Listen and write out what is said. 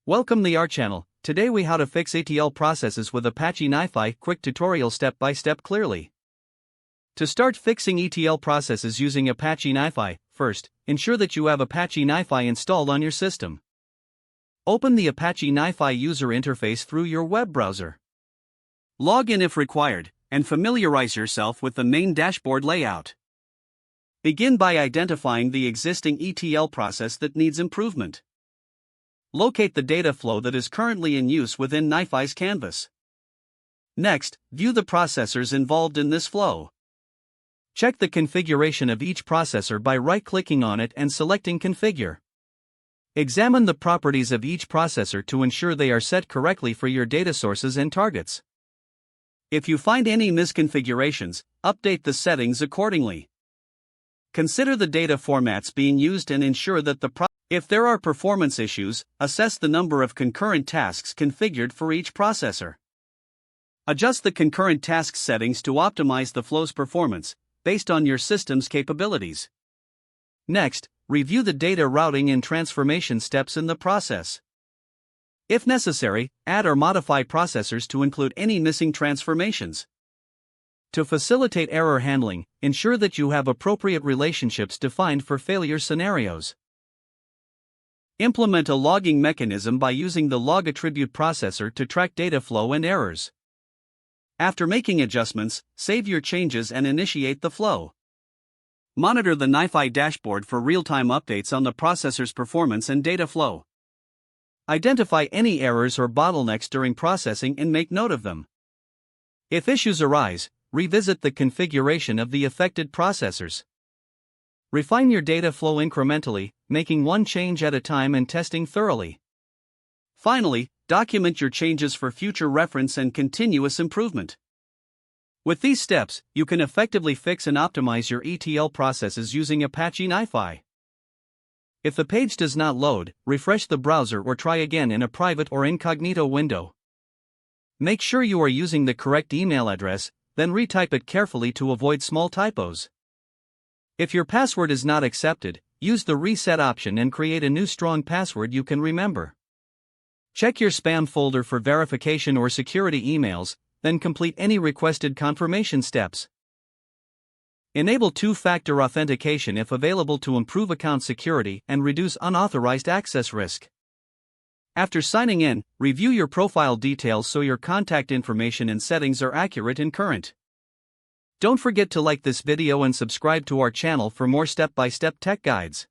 Welcome to our channel. Today we how to fix ETL processes with Apache NiFi. Quick tutorial step by step clearly. To start fixing ETL processes using Apache NiFi, first, ensure that you have Apache NiFi installed on your system. Open the Apache NiFi user interface through your web browser. Log in if required, and familiarize yourself with the main dashboard layout. Begin by identifying the existing ETL process that needs improvement. Locate the data flow that is currently in use within NiFi's canvas. Next, view the processors involved in this flow. Check the configuration of each processor by right-clicking on it and selecting Configure. Examine the properties of each processor to ensure they are set correctly for your data sources and targets. If you find any misconfigurations, update the settings accordingly. Consider the data formats being used and ensure that if there are performance issues, assess the number of concurrent tasks configured for each processor. Adjust the concurrent task settings to optimize the flow's performance, based on your system's capabilities. Next, review the data routing and transformation steps in the process. If necessary, add or modify processors to include any missing transformations. To facilitate error handling, ensure that you have appropriate relationships defined for failure scenarios. Implement a logging mechanism by using the log attribute processor to track data flow and errors. After making adjustments, save your changes and initiate the flow. Monitor the NiFi dashboard for real-time updates on the processor's performance and data flow. Identify any errors or bottlenecks during processing and make note of them. If issues arise, revisit the configuration of the affected processors. Refine your data flow incrementally, making one change at a time and testing thoroughly. Finally, document your changes for future reference and continuous improvement. With these steps, you can effectively fix and optimize your ETL processes using Apache NiFi. If the page does not load, refresh the browser or try again in a private or incognito window. Make sure you are using the correct email address, then retype it carefully to avoid small typos. If your password is not accepted, use the reset option and create a new strong password you can remember. Check your spam folder for verification or security emails, then complete any requested confirmation steps. Enable two-factor authentication if available to improve account security and reduce unauthorized access risk. After signing in, review your profile details so your contact information and settings are accurate and current. Don't forget to like this video and subscribe to our channel for more step-by-step tech guides.